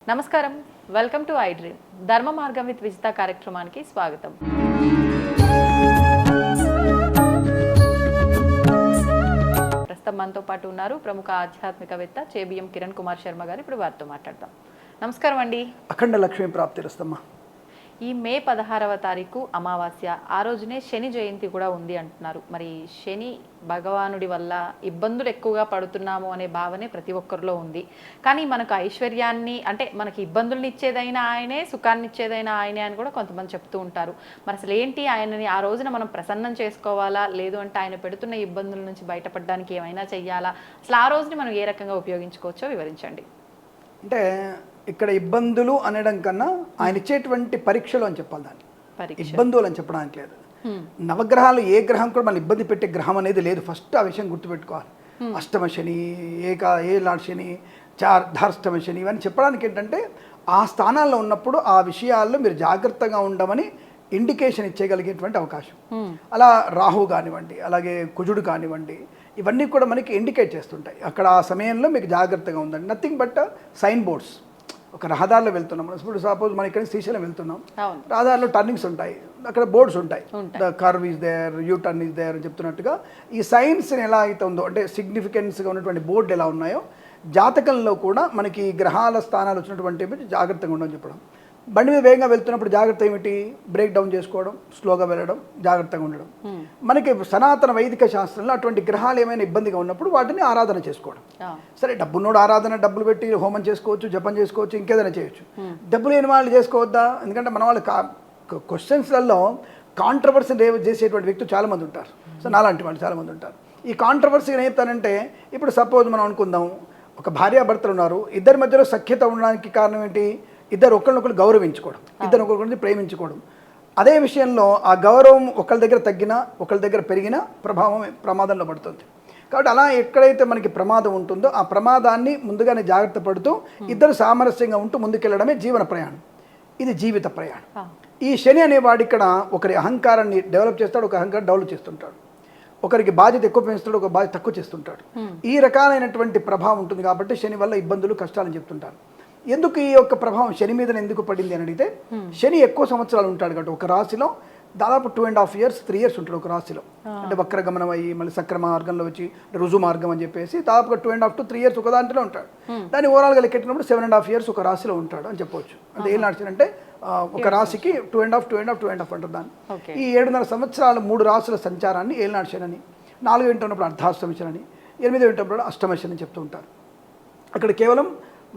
నమస్కారం, welcome to I dream. ధర్మ మార్గం విత్ విజిత కార్యక్రమానికి స్వాగతం. ప్రస్తుతం మనతో పాటు ఉన్నారు ప్రముఖ ఆధ్యాత్మికవేత్త చేబిఎం కిరణ్ కుమార్ శర్మ గారు. ఇప్పుడు వారితో మాట్లాడతాం. నమస్కారం అండి. అఖండ లక్ష్మీ ప్రాప్తిరస్తమ్మా. ఈ మే 16వ తారీఖు అమావాస్య, ఆ రోజునే శని జయంతి కూడా ఉంది అంటున్నారు. మరి శని భగవానుడి వల్ల ఇబ్బందులు ఎక్కువగా పడుతున్నాము అనే భావనే ప్రతి ఒక్కరిలో ఉంది. కానీ మనకు ఐశ్వర్యాన్ని, అంటే మనకి ఇబ్బందులను ఇచ్చేదైనా ఆయనే, సుఖాన్ని ఇచ్చేదైనా ఆయనే అని కూడా కొంతమంది చెప్తూ ఉంటారు. మరి అసలు ఏంటి, ఆయనని ఆ రోజున మనం ప్రసన్నం చేసుకోవాలా, లేదు అంటే ఆయన పెడుతున్న ఇబ్బందుల నుంచి బయటపడడానికి ఏమైనా చెయ్యాలా, అసలు ఆ రోజుని మనం ఏ రకంగా ఉపయోగించుకోవచ్చో వివరించండి. అంటే ఇక్కడ ఇబ్బందులు అనడం కన్నా ఆయన ఇచ్చేటువంటి పరీక్షలు అని చెప్పాలి. దాన్ని ఇబ్బందులు అని చెప్పడానికి లేదు. నవగ్రహాలు ఏ గ్రహం కూడా మన ఇబ్బంది పెట్టే గ్రహం అనేది లేదు. ఫస్ట్ ఆ విషయం గుర్తుపెట్టుకోవాలి. అష్టమ శని, ఏలాడు శని, ధార్ష్టమ శని, ఇవన్నీ చెప్పడానికి ఏంటంటే ఆ స్థానాల్లో ఉన్నప్పుడు ఆ విషయాల్లో మీరు జాగ్రత్తగా ఉండమని ఇండికేషన్ ఇచ్చేయగలిగేటువంటి అవకాశం. అలా రాహు కానివ్వండి, అలాగే కుజుడు కానివ్వండి, ఇవన్నీ కూడా మనకి ఇండికేట్ చేస్తుంటాయి. అక్కడ ఆ సమయంలో మీకు జాగ్రత్తగా ఉందండి. Nothing but sign boards. ఒక రహదారిలో వెళ్తున్నాం, ఇప్పుడు సపోజ్ మనం ఇక్కడ శ్రీశైలం వెళ్తున్నాం, రహదారిలో టర్నింగ్స్ ఉంటాయి, అక్కడ బోర్డ్స్ ఉంటాయి. The curve is there, U turn is there అని చెప్తున్నట్టుగా ఈ సైన్స్ ఎలా అయితే ఉందో, అంటే సిగ్నిఫికెన్స్గా ఉన్నటువంటి బోర్డు ఎలా ఉన్నాయో జాతకంలో కూడా మనకి గ్రహాల స్థానాలు వచ్చినటువంటి జాగ్రత్తగా ఉండని చెప్పడం. బండి మీద వేగంగా వెళ్తున్నప్పుడు జాగ్రత్త ఏమిటి? బ్రేక్ డౌన్ చేసుకోవడం, స్లోగా వెళ్ళడం, జాగ్రత్తగా ఉండడం. మనకి సనాతన వైదిక శాస్త్రంలో అటువంటి గ్రహాలు ఏమైనా ఇబ్బందిగా ఉన్నప్పుడు వాటిని ఆరాధన చేసుకోవడం. సరే, డబ్బున్నోడు ఆరాధన, డబ్బులు పెట్టి హోమం చేసుకోవచ్చు, జపం చేసుకోవచ్చు, ఇంకేదైనా చేయొచ్చు. డబ్బు లేని వాళ్ళు చేసుకోవద్దా? ఎందుకంటే మన వాళ్ళు క్వశ్చన్స్లలో కాంట్రవర్సీ చేసేటువంటి వ్యక్తులు చాలామంది ఉంటారు. సో నాలాంటి వాళ్ళు చాలామంది ఉంటారు. ఈ కాంట్రవర్సీ ఏం చెప్తానంటే, ఇప్పుడు సపోజ్ మనం అనుకుందాం, ఒక భార్యాభర్తలు ఉన్నారు, ఇద్దరి మధ్యలో సఖ్యత ఉండడానికి కారణం ఏంటి? ఇద్దరు ఒకరినొకరు గౌరవించుకోవడం, ఇద్దరు ఒకరిని ప్రేమించుకోవడం. అదే విషయంలో ఆ గౌరవం ఒకరి దగ్గర తగ్గినా, ఒకరి దగ్గర పెరిగినా ప్రభావం ప్రమాదంలో పడుతుంది. కాబట్టి అలా ఎక్కడైతే మనకి ప్రమాదం ఉంటుందో ఆ ప్రమాదాన్ని ముందుగానే జాగ్రత్త పడుతూ ఇద్దరు సామరస్యంగా ఉంటూ ముందుకెళ్ళడమే జీవన ప్రయాణం. ఇది జీవిత ప్రయాణం. ఈ శని అనేవాడు ఇక్కడ ఒకరి అహంకారాన్ని డెవలప్ చేస్తాడు, ఒక అహంకారం డెవలప్ చేస్తుంటాడు. ఒకరికి బాధ్యత ఎక్కువ పెంచుతాడు, ఒక బాధ్యత తక్కువ చేస్తుంటాడు. ఈ రకాలైనటువంటి ప్రభావం ఉంటుంది. కాబట్టి శని వల్ల ఇబ్బందులు, కష్టాలని చెప్తుంటారు. ఎందుకు ఈ యొక్క ప్రభావం శని మీద ఎందుకు పడింది అని అడిగితే, శని ఎక్కువ సంవత్సరాలు ఉంటాడు కాబట్టి ఒక రాశిలో దాదాపు 2.5 years 3 years ఉంటాడు ఒక రాశిలో. అంటే వక్రగమనం అయ్యి మళ్ళీ సక్ర మార్గంలో వచ్చి రుజు మార్గం అని చెప్పేసి దాదాపుగా 2.5 to 3 years ఒక దాంట్లో ఉంటాడు. దాన్ని ఓవరాల్గా లెక్కెట్టినప్పుడు 7.5 years ఒక రాశిలో ఉంటాడు అని చెప్పవచ్చు. అంటే ఏం నడిచారంటే ఒక రాశికి 2.5 అంటారు దాన్ని. ఈ 7.5 సంవత్సరాలు 3 రాశుల సంచారాన్ని ఏలినాడు శని అని, 4 వింటున్నప్పుడు అర్ధాష్టమ శని అని, 8 వింటున్నప్పుడు అష్టమ శని అని చెప్తూ ఉంటారు. అక్కడ కేవలం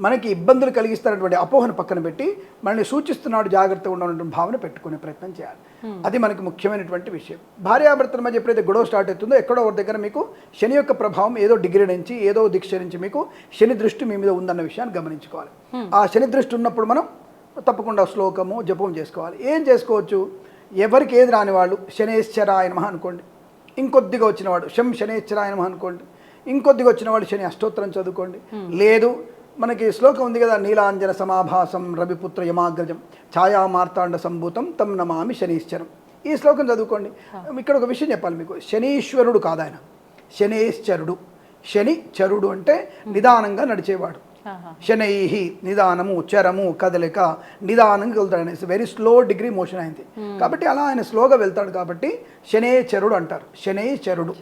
మనకి ఇబ్బందులు కలిగిస్తున్నటువంటి అపోహను పక్కన పెట్టి మనల్ని సూచిస్తున్నాడు, జాగ్రత్తగా ఉండేటువంటి భావన పెట్టుకునే ప్రయత్నం చేయాలి. అది మనకి ముఖ్యమైనటువంటి విషయం. భార్యాభర్తల మధ్య ఎప్పుడైతే గొడవ స్టార్ట్ అవుతుందో ఎక్కడో ఒక దగ్గర మీకు శని యొక్క ప్రభావం ఏదో డిగ్రీ నుంచి, ఏదో దీక్ష నుంచి మీకు శని దృష్టి మీ మీద ఉందన్న విషయాన్ని గమనించుకోవాలి. ఆ శని దృష్టి ఉన్నప్పుడు మనం తప్పకుండా శ్లోకము, జపం చేసుకోవాలి. ఏం చేసుకోవచ్చు? ఎవరికి ఏది రాని వాళ్ళు శనేశ్వరాయ నమః అనుకోండి, ఇంకొద్దిగా వచ్చినవాడు శం శనేశ్వరాయ నమః అనుకోండి, ఇంకొద్దిగా వచ్చినవాడు శని అష్టోత్తరం చదువుకోండి. లేదు, మనకి శ్లోకం ఉంది కదా, నీలాంజన సమాభాసం రవిపుత్ర యమాగ్రజం ఛాయా మార్తాండ సంభూతం తం నమామి శనీశ్వరం. ఈ శ్లోకం చదువుకోండి. ఇక్కడ ఒక విషయం చెప్పాలి మీకు, శనీశ్వరుడు కాదు ఆయన, శనేశ్వరుడు. శని చరుడు అంటే నిదానంగా నడిచేవాడు. శనైహి నిదానము, చరము కదలిక, నిదానంగా వెళ్తాడు. It's very slow degree motion అయింది కాబట్టి అలా ఆయన స్లోగా వెళ్తాడు కాబట్టి శనేశ్వరుడు అంటారు, శనేశ్వరుడు.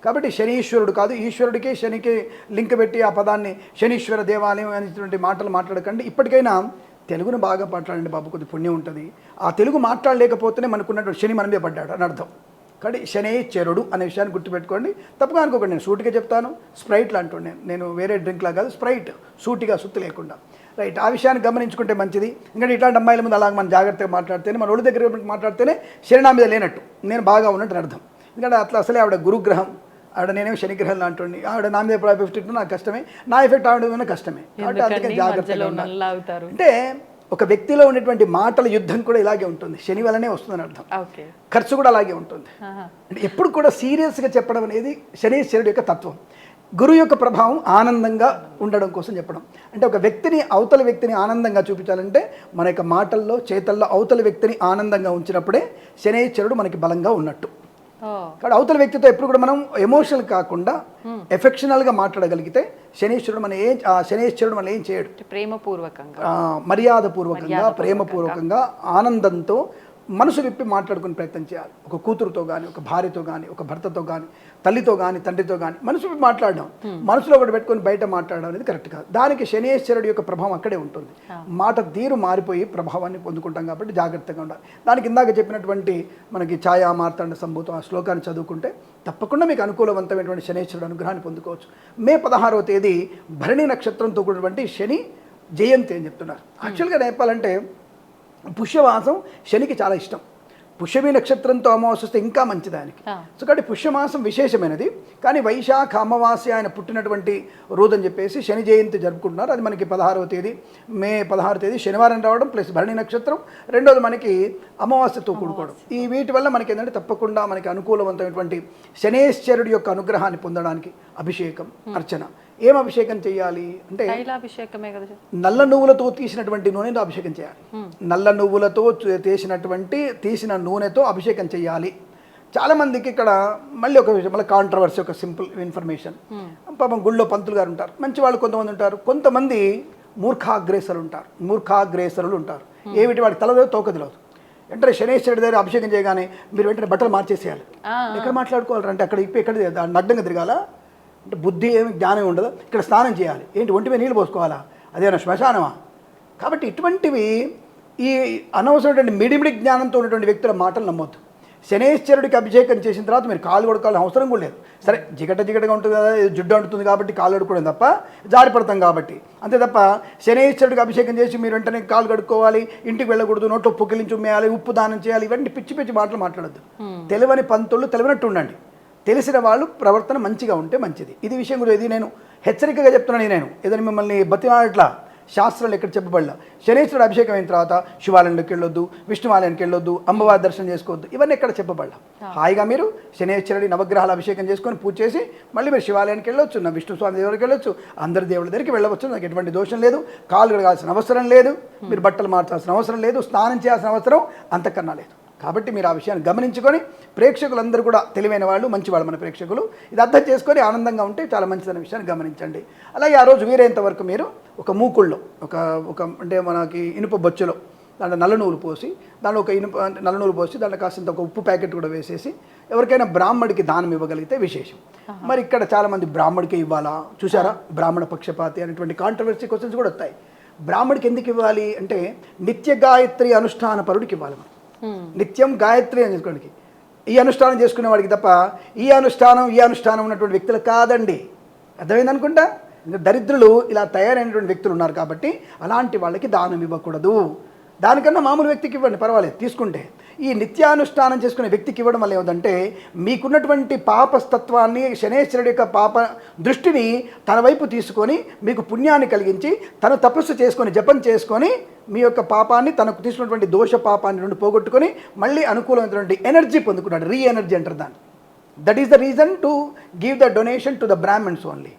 కాబట్టి శనీశ్వరుడు కాదు. ఈశ్వరుడికి శనికి లింక్ పెట్టి ఆ పదాన్ని శనీశ్వర దేవాలయం అనేటువంటి మాటలు మాట్లాడకండి. ఇప్పటికైనా తెలుగును బాగా మాట్లాడండి బాబు, కొద్ది పుణ్యం ఉంటుంది. ఆ తెలుగు మాట్లాడలేకపోతేనే మనకున్నటువంటి శని మన మీద పడ్డాడు అని అర్థం. కాబట్టి శనేశ్వరుడు అనే విషయాన్ని గుర్తుపెట్టుకోండి. తప్పుగా అనుకోకండి, నేను సూటిగా చెప్తాను. స్ప్రైట్లు అంటుండే, నేను వేరే డ్రింక్లా కాదు, స్ప్రైట్, సూటిగా సుత్తి లేకుండా. రైట్, ఆ విషయాన్ని గమనించుకుంటే మంచిది. ఎందుకంటే ఇట్లాంటి అమ్మాయిల ముందు అలాగ మనం జాగ్రత్తగా మాట్లాడితేనే, మన ఒళ్ళు దగ్గర మాట్లాడితేనే శని నా మీద లేనట్టు, నేను బాగా ఉన్నట్టు అర్థం. ఎందుకంటే అట్లా అసలే ఆవిడ గురుగ్రహం, ఆవిడ నేనేమో శనిగ్రహం లాంటి, ఆవిడ నా మీద ఎఫెక్ట్ నాకు కష్టమే, నా ఎఫెక్ట్ ఆవిడ మీద కష్టమే. కాబట్టి అందుకని జాగ్రత్తగా ఉండాలి. అంటే ఒక వ్యక్తిలో ఉన్నటువంటి మాటల యుద్ధం కూడా ఇలాగే ఉంటుంది, శని వల్లనే వస్తుందని అర్థం. ఖర్చు కూడా అలాగే ఉంటుంది. అంటే ఎప్పుడు కూడా సీరియస్గా చెప్పడం అనేది శనీశ్వరుడు యొక్క తత్వం. గురువు యొక్క ప్రభావం ఆనందంగా ఉండడం కోసం చెప్పడం. అంటే ఒక వ్యక్తిని, అవతల వ్యక్తిని ఆనందంగా చూపించాలంటే మన యొక్క మాటల్లో, చేతల్లో అవతల వ్యక్తిని ఆనందంగా ఉంచినప్పుడే శనీశ్వరుడు మనకి బలంగా ఉన్నట్టు. కాబట్టి అవతల వ్యక్తితో ఎప్పుడు కూడా మనం ఎమోషనల్ కాకుండా ఎఫెక్షనల్గా మాట్లాడగలిగితే శనీశ్వరుడు మనం ఏం చేయడు. ప్రేమపూర్వకంగా, మర్యాదపూర్వకంగా, ప్రేమపూర్వకంగా, ఆనందంతో మనసు విప్పి మాట్లాడుకునే ప్రయత్నం చేయాలి. ఒక కూతురుతో కానీ, ఒక భార్యతో కానీ, ఒక భర్తతో కానీ, తల్లితో కానీ, తండ్రితో కానీ మనసు విప్పి మాట్లాడడం, మనసులో ఒకటి పెట్టుకొని బయట మాట్లాడడం అనేది కరెక్ట్ కాదు. దానికి శనీశ్వరుడు యొక్క ప్రభావం అక్కడే ఉంటుంది. మాట తీరు మారిపోయి ప్రభావాన్ని పొందుకుంటాం కాబట్టి జాగ్రత్తగా ఉండాలి. దానికి ఇందాక చెప్పినటువంటి మనకి ఛాయా మార్తాండ సంభూతం ఆ శ్లోకాన్ని చదువుకుంటే తప్పకుండా మీకు అనుకూలవంతమైనటువంటి శనీశ్వరుడు అనుగ్రహాన్ని పొందుకోవచ్చు. మే 16వ తేదీ భరణి నక్షత్రంతో కూడినటువంటి శని జయంతి అని చెప్తున్నారు. యాక్చువల్గా చెప్పాలంటే పుష్యమాసం శనికి చాలా ఇష్టం. పుష్యమి నక్షత్రంతో అమావాస్య వస్తే ఇంకా మంచిది ఆయనకి. సో కాబట్టి పుష్యమాసం విశేషమైనది. కానీ వైశాఖ అమావాస్య ఆయన పుట్టినటువంటి రోజు అని చెప్పేసి శని జయంతి జరుపుకుంటున్నారు. అది మనకి 16వ తేదీ, మే 16వ తేదీ శనివారం రావడం, ప్లస్ భరణి నక్షత్రం, రెండోది మనకి అమావాస్యతో కూడుకోవడం. ఈ వీటి వల్ల మనకి ఏంటంటే తప్పకుండా మనకి అనుకూలవంతమైనటువంటి శనేశ్వరుడి యొక్క అనుగ్రహాన్ని పొందడానికి అభిషేకం, అర్చన. ఏం అభిషేకం చేయాలి అంటే నల్ల నువ్వులతో తీసినటువంటి నూనెతో అభిషేకం చేయాలి. నల్ల నువ్వులతో తీసిన నూనెతో అభిషేకం చేయాలి. చాలామందికి ఇక్కడ మళ్ళీ ఒక విషయం, మళ్ళీ కాంట్రవర్సీ, ఒక సింపుల్ ఇన్ఫర్మేషన్. పాపం గుళ్ళో పంతులు గారు ఉంటారు, మంచి వాళ్ళు కొంతమంది ఉంటారు, కొంతమంది మూర్ఖాగ్రేసరులు ఉంటారు. ఏమిటి వాడికి తలదో తోక తెలియదు. వెంటనే శనేశ్వరుడి దగ్గర అభిషేకం చేయగానే మీరు వెంటనే బట్టలు మార్చేసేయాలి. ఎక్కడ మాట్లాడుకోవాలంటే అక్కడ ఎక్కడ నడ్డంగా తిరగాల అంటే బుద్ధి ఏమి జ్ఞానం ఉండదు. ఇక్కడ స్నానం చేయాలి, ఏంటి ఒంటి మీద నీళ్ళు పోసుకోవాలా, అదేనా శ్మశానమా? కాబట్టి ఇటువంటివి ఈ అనవసరమైన మిడిమిడి జ్ఞానంతో ఉన్నటువంటి వ్యక్తుల మాటలు నమ్మొద్దు. శనేశ్వరుడికి అభిషేకం చేసిన తర్వాత మీరు కాలు కొడుకోవాలని అవసరం కూడా లేదు. సరే జిగటగా ఉంటుంది కదా, జుడ్డు అంటుతుంది కాబట్టి కాలు కడుక్కోవడం తప్ప, జారి పడతాం కాబట్టి అంతే తప్ప శనేశ్వరుడికి అభిషేకం చేసి మీరు వెంటనే కాలు కడుక్కోవాలి, ఇంటికి వెళ్ళకూడదు, నోట్లో పొక్కిలించి ఉమ్మేయాలి, ఉప్పు దానం చేయాలి, ఇవన్నీ పిచ్చి మాటలు మాట్లాడద్దు. తెలియని పంతులు తెలియనట్టు ఉండండి. తెలిసిన వాళ్ళు ప్రవర్తన మంచిగా ఉంటే మంచిది. ఇది విషయం కూడా ఇది నేను హెచ్చరికగా చెప్తున్నాను. నేను ఏదైనా మిమ్మల్ని బతిమాడట్లా, శాస్త్రాలు ఎక్కడ చెప్పబడలా. శనేశ్వరుడు అభిషేకం అయిన తర్వాత శివాలయంలోకి వెళ్ళొద్దు, విష్ణువాలయానికి వెళ్ళొద్దు, అమ్మవారి దర్శనం చేసుకోవద్దు, ఇవన్నీ ఎక్కడ చెప్పబడలా. హాయిగా మీరు శనేశ్వరుడి నవగ్రహాల అభిషేకం చేసుకొని పూజ చేసి మళ్ళీ మీరు శివాలయానికి వెళ్ళొచ్చు, నా విష్ణు స్వామి దగ్గరికి వెళ్ళొచ్చు, అందరి దేవుళ్ళ దగ్గరికి వెళ్ళవచ్చు. నాకు ఎటువంటి దోషం లేదు. కాళ్ళు కడగాల్సిన అవసరం లేదు, మీరు బట్టలు మార్చాల్సిన అవసరం లేదు, స్నానం చేయాల్సిన అవసరం అంతకన్నా లేదు. కాబట్టి మీరు ఆ విషయాన్ని గమనించుకొని, ప్రేక్షకులందరూ కూడా తెలివైన వాళ్ళు, మంచివాళ్ళు మన ప్రేక్షకులు, ఇది అర్థం చేసుకొని ఆనందంగా ఉంటే చాలా మంచిదన్న విషయాన్ని గమనించండి. అలాగే ఆ రోజు వీరేంత వరకు మీరు ఒక మూకుళ్ళలో ఒక అంటే మనకి ఇనుప బొచ్చులో దాంట్లో నల్ల నువ్వులు పోసి, దాంట్లో ఒక నల్ల నువ్వులు పోసి దాంట్లో కాసింత ఒక ఉప్పు ప్యాకెట్ కూడా వేసేసి ఎవరికైనా బ్రాహ్మడికి దానం ఇవ్వగలిగితే విశేషం. మరి ఇక్కడ చాలామంది బ్రాహ్మడికి ఇవ్వాలా, చూసారా, బ్రాహ్మణ పక్షపాతి అనేటువంటి కాంట్రవర్సీ క్వశ్చన్స్ కూడా వస్తాయి. బ్రాహ్మడికి ఎందుకు ఇవ్వాలి అంటే నిత్య గాయత్రి అనుష్ఠాన పరుడికి ఇవ్వాలి. మనం నిత్యం గాయత్రి అని చేసుకోవడానికి, ఈ అనుష్ఠానం చేసుకునే వాడికి తప్ప ఈ అనుష్ఠానం ఉన్నటువంటి వ్యక్తులు కాదండి. అర్థమైంది అనుకుంటా. దరిద్రులు ఇలా తయారైనటువంటి వ్యక్తులు ఉన్నారు కాబట్టి అలాంటి వాళ్ళకి దానం ఇవ్వకూడదు. దానికన్నా మామూలు వ్యక్తికి ఇవ్వండి, పర్వాలేదు తీసుకుంటే. ఈ నిత్యానుష్ఠానం చేసుకునే వ్యక్తికి ఇవ్వడం వల్ల ఏమిటంటే మీకున్నటువంటి పాపస్తత్వాన్ని, శనేశ్వరుడి యొక్క పాప దృష్టిని తన వైపు తీసుకొని మీకు పుణ్యాన్ని కలిగించి తను తపస్సు చేసుకొని జపం చేసుకొని మీ యొక్క పాపాన్ని, తనకు తీసుకున్నటువంటి దోష పాపాన్ని రెండు పోగొట్టుకొని మళ్ళీ అనుకూలమైనటువంటి ఎనర్జీ పొందుకున్నాడు. రీ ఎనర్జీ అంటారు దాన్ని. That is the reason to give the donation to the Brahmans only,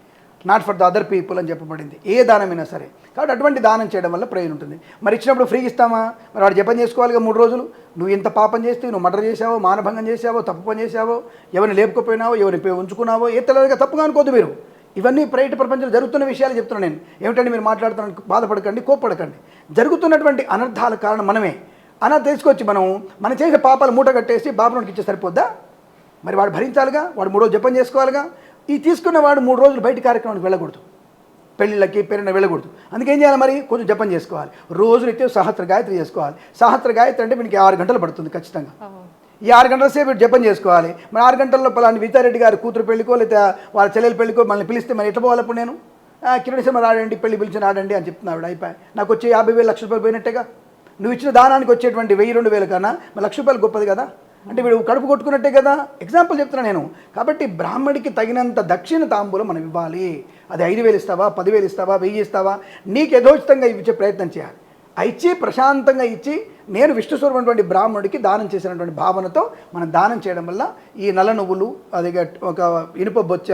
not for the other people అని చెప్పబడింది. ఏ దానమైనా సరే. కాబట్టి అటువంటి దానం చేయడం వల్ల ప్రయోజనం ఉంటుంది. మరి ఇచ్చినప్పుడు ఫ్రీ ఇస్తామా? మరి వాడు జపం చేసుకోవాలిగా 3 రోజులు. నువ్వు ఇంత పాపం చేస్తే, నువ్వు మర్డర్ చేసావో, మానభంగం చేసావో, తప్పు పని చేసావో, ఎవరిని లేపుకపోయినావో, ఎవరిని ఉంచుకున్నావో, ఏ తెల్లగా తప్పుగా అనుకోద్దు మీరు. ఇవన్నీ బయట ప్రపంచంలో జరుగుతున్న విషయాలు చెప్తున్నాను నేను. ఏమిటంటే మీరు మాట్లాడుతున్న బాధపడకండి, కోప్పడకండి. జరుగుతున్నటువంటి అనర్థాల కారణం మనమే. అలా తెలుసుకొచ్చి మనం చేసే పాపాలు మూట కట్టేసి బాబునికి ఇచ్చే సరిపోద్దా? మరి వాడు భరించాలిగా, వాడు 3 రోజులు జపం చేసుకోవాలిగా. ఈ తీసుకున్నవాడు 3 రోజులు బయట కార్యక్రమానికి వెళ్ళకూడదు, పెళ్ళిళ్ళకి పేరున వెళ్ళకూడదు. అందుకేం చేయాలి? మరి కొంచెం జపం చేసుకోవాలి. రోజు నిత్యం సహస్ర గాయత్రి చేసుకోవాలి. సహస్ర గాయత్రి అంటే మీకు 6 గంటలు పడుతుంది ఖచ్చితంగా. ఈ 6 గంటల సేపు జపం చేసుకోవాలి. మరి 6 గంటల్లో పలాని వితారెడ్డి గారి కూతురు పెళ్ళికో లేదా వాళ్ళ చెల్లెల పెళ్ళికో మనల్ని పిలిస్తే మరి ఎట్లా పోవాలి? ఇప్పుడు నేను కిరణ్ శర్మ రాడండి, పెళ్లి పిలిచి రాడండి అని చెప్తున్నాడు. అయిపోయి నాకు వచ్చే 50,000 లక్ష రూపాయలు పోయినట్టేగా. నువ్వు ఇచ్చిన దానానికి వచ్చేటువంటి 1,000-2,000 కన్నా మరి ₹1,00,000 గొప్పది కదా. అంటే వీడు కడుపు కొట్టుకున్నట్టే కదా. ఎగ్జాంపుల్ చెప్తున్నా నేను. కాబట్టి బ్రాహ్మడికి తగినంత దక్షిణ తాంబూలం మనం ఇవ్వాలి. అది 5,000 ఇస్తావా, 10,000 ఇస్తావా, 1,000 ఇస్తావా, నీకు యథోచితంగా ఇచ్చే ప్రయత్నం చేయాలి. ఇచ్చి ప్రశాంతంగా ఇచ్చి నేను విష్ణు స్వరూపమైనటువంటి బ్రాహ్మణుడికి దానం చేసినటువంటి భావనతో మనం దానం చేయడం వల్ల ఈ నల్ల నువ్వులు అది ఒక ఇనుప బొచ్చ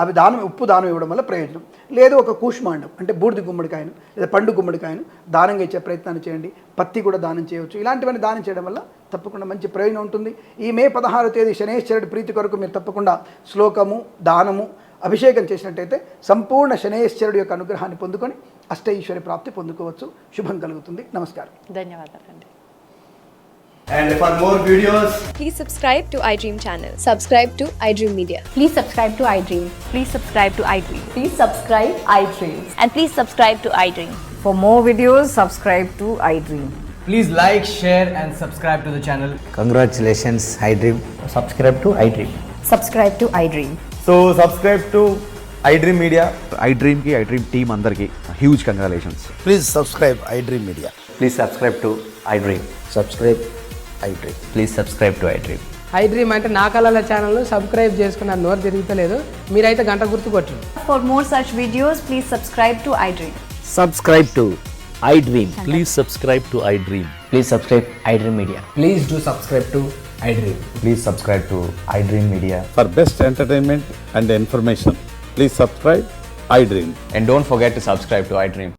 అవి దానం ఉప్పు దానం ఇవ్వడం వల్ల ప్రయోజనం. లేదు ఒక కూష్మాండం అంటే బూడిద గుమ్మడికాయను లేదా పండు గుమ్మడికాయను దానంగా ఇచ్చే ప్రయత్నాన్ని చేయండి. పత్తి కూడా దానం చేయవచ్చు. ఇలాంటివన్నీ దానం చేయడం వల్ల తప్పకుండా మంచి ప్రయోజనం ఉంటుంది. ఈ మే 16వ తేదీ శనేశ్వరుడి ప్రీతి కొరకు మీరు తప్పకుండా శ్లోకము, దానము, అభిషేకం చేసినట్టయితే సంపూర్ణ శనేశ్వరుడి యొక్క అనుగ్రహాన్ని పొందుకొని అష్టైశ్వర్య ప్రాప్తి పొందుకోవచ్చు. శుభం కలుగుతుంది. నమస్కారం. ధన్యవాదాలండి. And for more videos, Please subscribe to iDream channel. Subscribe to iDream Media. Please subscribe to iDream. Please subscribe to iDream. Please subscribe iDream. And please subscribe to iDream. For more videos, subscribe to iDream. please like, share, and subscribe to the channel. Congratulations, iDream. Subscribe to iDream. Subscribe to iDream. So subscribe to iDream Media. iDream ki iDream team andarki huge congratulations. Please subscribe iDream Media. Please subscribe to iDream. Subscribe iDream. Please subscribe to iDream. iDream అంటే నా కళల ఛానల్ను subscribe చేసుకున్న నోరు తిరుగుతలేదు. మీరైతే గంట గుర్తు కొట్టండి. For more such videos, please subscribe to iDream. Subscribe to iDream. Please subscribe to iDream. Please subscribe iDream Media. Please do subscribe to iDream. Please subscribe to iDream Media. For best entertainment and information, please subscribe iDream. And don't forget to subscribe to iDream.